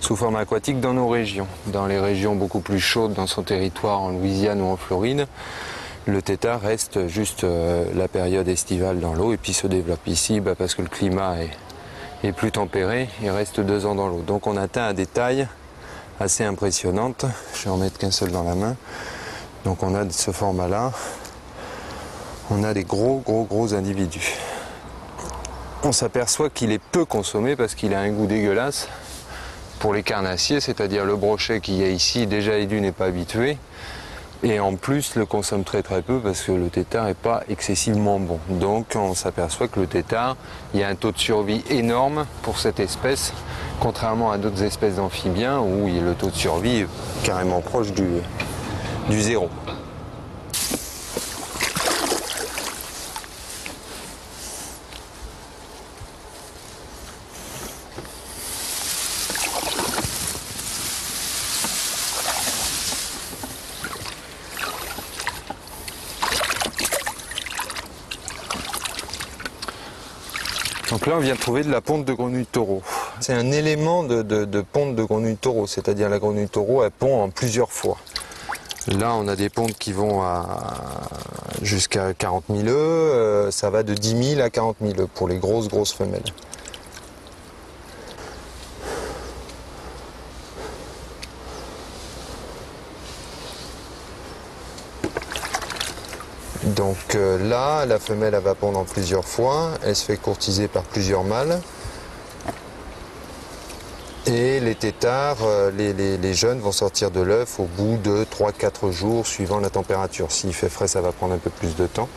sous forme aquatique dans nos régions. Dans les régions beaucoup plus chaudes, dans son territoire, en Louisiane ou en Floride, le tétard reste juste la période estivale dans l'eau et puis se développe. Ici, parce que le climat est plus tempéré, il reste 2 ans dans l'eau. Donc on atteint à des tailles assez impressionnantes. Je vais en mettre qu'un seul dans la main. Donc on a de ce format-là, on a des gros individus. On s'aperçoit qu'il est peu consommé parce qu'il a un goût dégueulasse pour les carnassiers, c'est-à-dire le brochet qu'il y a ici, déjà Edu n'est pas habitué. Et en plus, le consomme très peu parce que le tétard n'est pas excessivement bon. Donc on s'aperçoit que le tétard, il y a un taux de survie énorme pour cette espèce, contrairement à d'autres espèces d'amphibiens où le taux de survie est carrément proche du zéro. Donc là, on vient de trouver de la ponte de grenouille taureau. C'est un élément de ponte de grenouille taureau, c'est-à-dire la grenouille taureau, elle pond en plusieurs fois. Là, on a des pontes qui vont jusqu'à 40 000 œufs, ça va de 10 000 à 40 000 œufs pour les grosses femelles. Donc là, la femelle elle va pondre en plusieurs fois, elle se fait courtiser par plusieurs mâles. Et les tétards, les jeunes vont sortir de l'œuf au bout de 3-4 jours suivant la température. S'il fait frais, ça va prendre un peu plus de temps.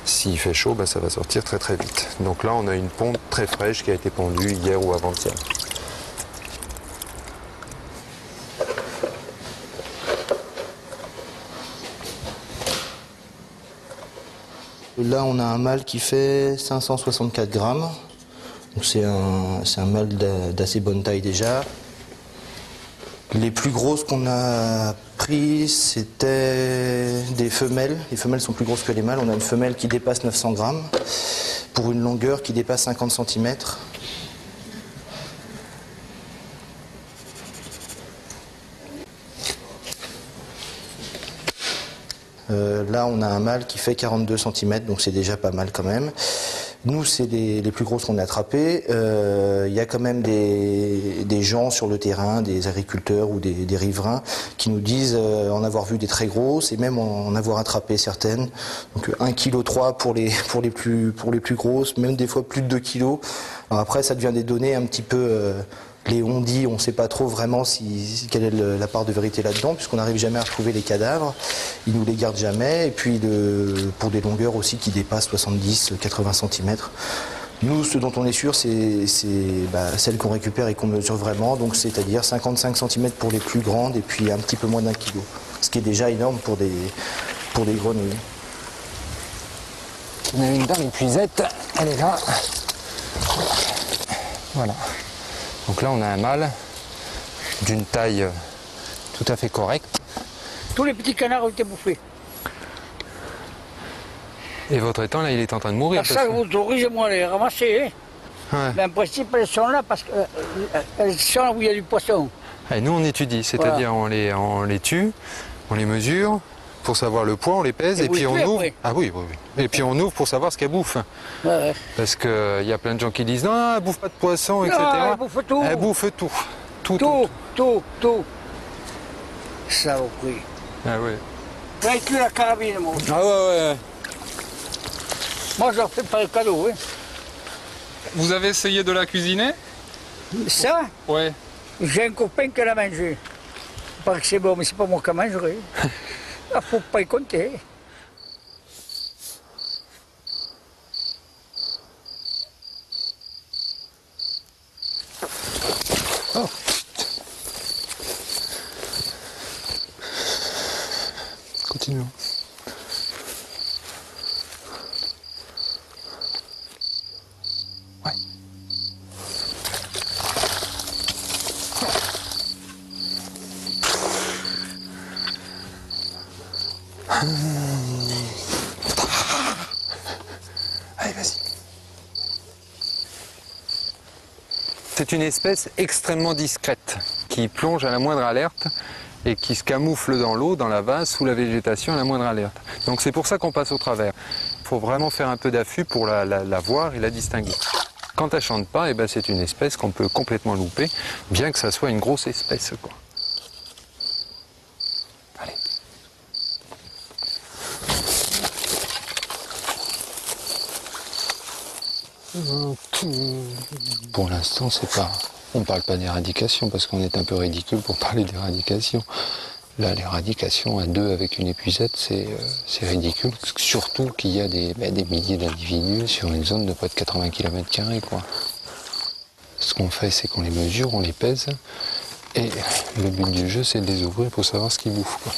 S'il fait chaud, ça va sortir très vite. Donc là, on a une ponte très fraîche qui a été pondue hier ou avant-hier. Là, on a un mâle qui fait 564 grammes. C'est un mâle d'assez bonne taille déjà. Les plus grosses qu'on a prises, c'était des femelles. Les femelles sont plus grosses que les mâles. On a une femelle qui dépasse 900 grammes pour une longueur qui dépasse 50 cm. Là, on a un mâle qui fait 42 cm, donc c'est déjà pas mal quand même. Nous, c'est les plus grosses qu'on a attrapées. Il y a quand même des gens sur le terrain, des agriculteurs ou des riverains, qui nous disent en avoir vu des très grosses et même en avoir attrapé certaines. Donc 1,3 kg pour les plus grosses, même des fois plus de 2 kg. Alors après, ça devient des données un petit peu... Les on-dit, on ne sait pas trop vraiment quelle est la part de vérité là-dedans, puisqu'on n'arrive jamais à retrouver les cadavres. Ils nous les gardent jamais. Et puis pour des longueurs aussi qui dépassent 70-80 cm. Nous, ce dont on est sûr, c'est celles qu'on récupère et qu'on mesure vraiment. Donc c'est-à-dire 55 cm pour les plus grandes et puis un petit peu moins d'1 kg. Ce qui est déjà énorme pour des grenouilles. On a une dans l'épuisette, elle est là. Voilà. Donc là, on a un mâle d'une taille tout à fait correcte. Tous les petits canards ont été bouffés. Et votre étang, là, il est en train de mourir. Ça, vous autorisez-moi à les ramasser. Hein. Ouais. Mais en principe, elles sont là parce qu'elles sont là où il y a du poisson. Et nous, on étudie, c'est-à-dire voilà. on les tue, on les mesure pour savoir le poids, on les pèse et puis on ouvre. Après. Ah oui. Et puis on ouvre pour savoir ce qu'elle bouffe. Ouais. Parce qu'il y a plein de gens qui disent non, elle bouffe pas de poisson, etc. Non, elle bouffe tout. Elle bouffe tout. Tout. Ça au prix. Ah ouais. J'ai tué la carabine, moi. Ah ouais. Moi, je leur fais pas le cadeau. Hein. Vous avez essayé de la cuisiner? Ça? Ouais. J'ai un copain qui l'a mangé. Il paraît que c'est bon, mais c'est pas moi qui mangerai. Il faut pas y compter. Oh. Continuons. Ouais. Allez, vas-y. C'est une espèce extrêmement discrète. qui plongent à la moindre alerte et qui se camouflent dans l'eau, dans la vase, sous la végétation à la moindre alerte. Donc c'est pour ça qu'on passe au travers. Il faut vraiment faire un peu d'affût pour la voir et la distinguer. Quand elle ne chante pas, eh ben, c'est une espèce qu'on peut complètement louper, bien que ça soit une grosse espèce, quoi. Allez. Pour l'instant, c'est pas. On ne parle pas d'éradication parce qu'on est un peu ridicule pour parler d'éradication. Là, l'éradication à deux avec une épuisette, c'est ridicule. Surtout qu'il y a des milliers d'individus sur une zone de près de 80 km², quoi. Ce qu'on fait, c'est qu'on les mesure, on les pèse. Et le but du jeu, c'est de les ouvrir pour savoir ce qu'ils bouffent, quoi.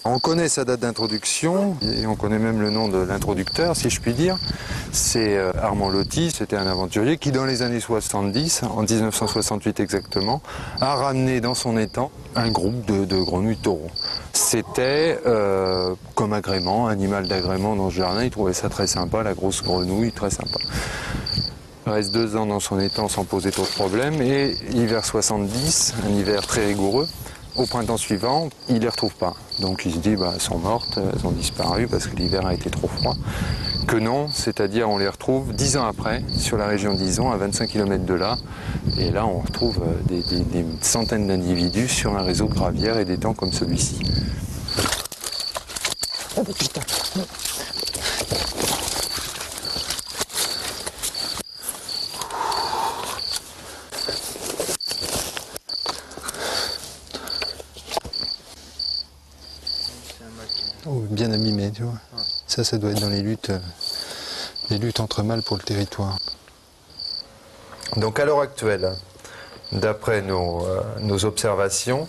On connaît sa date d'introduction, et on connaît même le nom de l'introducteur, si je puis dire. C'est Armand Lotti, c'était un aventurier qui, dans les années 70, en 1968 exactement, a ramené dans son étang un groupe de grenouilles taureaux. C'était comme agrément, animal d'agrément dans ce jardin, il trouvait ça très sympa, la grosse grenouille, très sympa. Il reste 2 ans dans son étang sans poser trop de problèmes, et l'hiver 70, un hiver très rigoureux, au printemps suivant, il ne les retrouve pas. Donc il se dit, elles sont mortes, elles ont disparu parce que l'hiver a été trop froid. Que non, c'est-à-dire on les retrouve 10 ans après, sur la région d'Izon, à 25 km de là. Et là, on retrouve des centaines d'individus sur un réseau de gravières et d'étangs comme celui-ci. Oh putain! Oh, bien abîmé, tu vois. Ça doit être dans les luttes entre mâles pour le territoire. Donc à l'heure actuelle, d'après nos observations,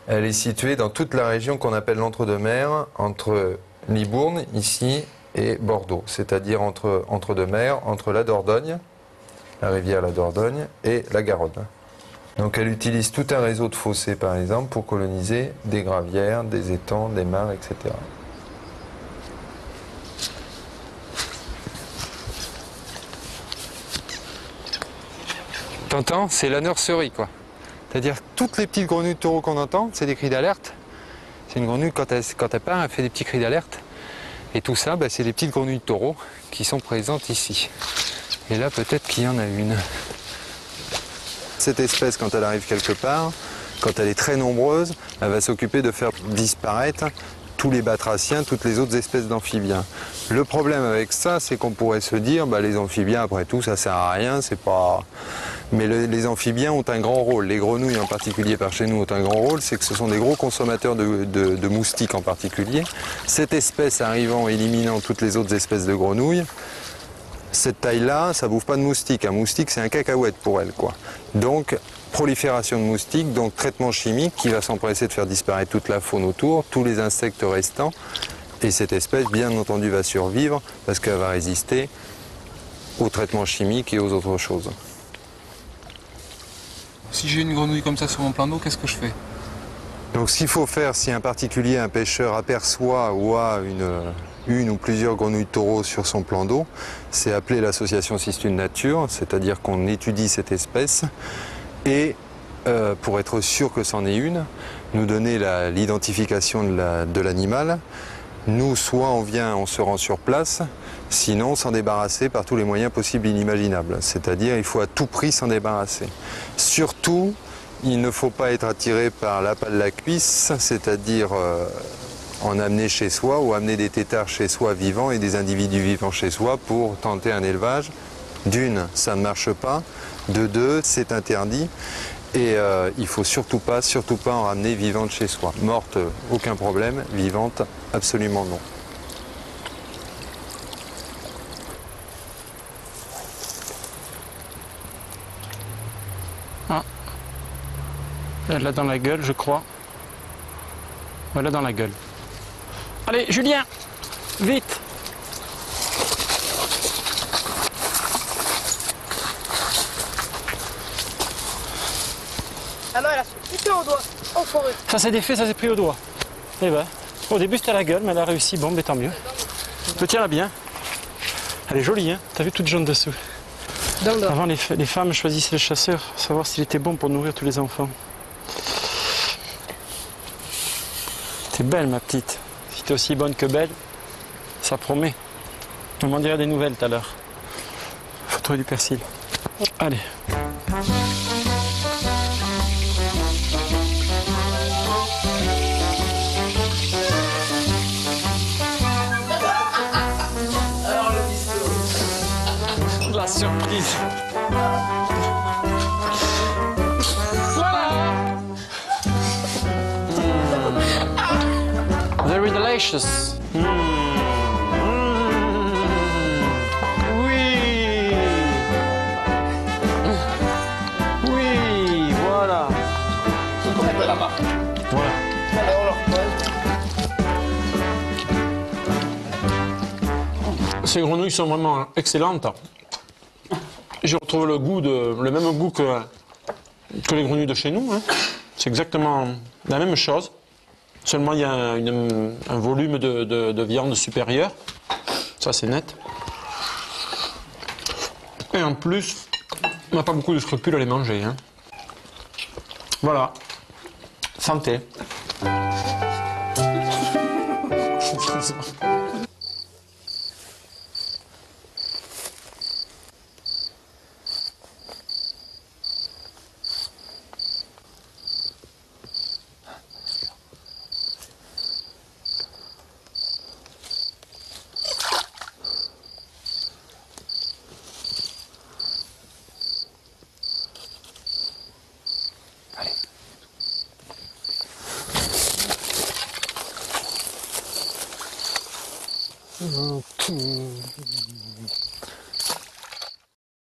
elle est située dans toute la région qu'on appelle l'entre-deux-mers, entre Libourne, ici, et Bordeaux. C'est-à-dire entre deux mers, entre la Dordogne, la rivière la Dordogne, et la Garonne. Donc elle utilise tout un réseau de fossés, par exemple, pour coloniser des gravières, des étangs, des mares, etc. T'entends? C'est la nurserie, quoi. C'est-à-dire toutes les petites grenouilles de taureau qu'on entend, c'est des cris d'alerte. C'est une grenouille, quand elle part, elle fait des petits cris d'alerte. Et tout ça, c'est les petites grenouilles de taureau qui sont présentes ici. Et là, peut-être qu'il y en a une. Cette espèce, quand elle arrive quelque part, quand elle est très nombreuse, elle va s'occuper de faire disparaître tous les batraciens, toutes les autres espèces d'amphibiens. Le problème avec ça, c'est qu'on pourrait se dire, les amphibiens, après tout, ça sert à rien, c'est pas... Mais les amphibiens ont un grand rôle. Les grenouilles, en particulier par chez nous, ont un grand rôle, c'est que ce sont des gros consommateurs de moustiques en particulier. Cette espèce arrivant, éliminant toutes les autres espèces de grenouilles, cette taille-là, ça bouffe pas de moustiques. Un moustique, c'est un cacahuète pour elle, quoi. Donc, prolifération de moustiques, donc traitement chimique qui va s'empresser de faire disparaître toute la faune autour, tous les insectes restants. Et cette espèce, bien entendu, va survivre parce qu'elle va résister aux traitements chimiques et aux autres choses. Si j'ai une grenouille comme ça sur mon plan d'eau, qu'est-ce que je fais? Donc ce qu'il faut faire, si un particulier, un pêcheur aperçoit ou a une ou plusieurs grenouilles de taureau sur son plan d'eau, c'est appeler l'association Cistune Nature, c'est-à-dire qu'on étudie cette espèce et pour être sûr que c'en est une, nous donner l'identification de l'animal. Nous, soit on se rend sur place, sinon s'en débarrasser par tous les moyens possibles et inimaginables. C'est-à-dire il faut à tout prix s'en débarrasser. Surtout, il ne faut pas être attiré par l'appât de la cuisse, c'est-à-dire en amener chez soi ou amener des têtards chez soi vivants et des individus vivants chez soi pour tenter un élevage. D'une, ça ne marche pas. De deux, c'est interdit. Et il ne faut surtout pas en ramener vivante chez soi. Morte, aucun problème. Vivante, absolument non. Ah. Elle l'a dans la gueule, je crois. Voilà dans la gueule. Allez, Julien, vite! Ah non, elle a sauté au doigt, au forêt. Ça s'est défait, ça s'est pris au doigt. Eh ben, au début c'était à la gueule, mais elle a réussi, bon, mais tant mieux. Tiens-la bien. Elle est jolie, hein. T'as vu toute jaune dessous. Avant, les femmes choisissaient le chasseur, savoir s'il était bon pour nourrir tous les enfants. T'es belle, ma petite. Si t'es aussi bonne que belle, ça promet. On m'en dira des nouvelles tout à l'heure. Faut trouver du persil. Allez. La surprise. Voilà. Very delicious. Oui. Oui, voilà. Voilà. Ces grenouilles sont vraiment excellentes. Je retrouve le même goût que les grenouilles de chez nous. Hein. C'est exactement la même chose. Seulement, il y a un volume de viande supérieur. Ça, c'est net. Et en plus, on n'a pas beaucoup de scrupules à les manger. Hein. Voilà. Santé. Allez.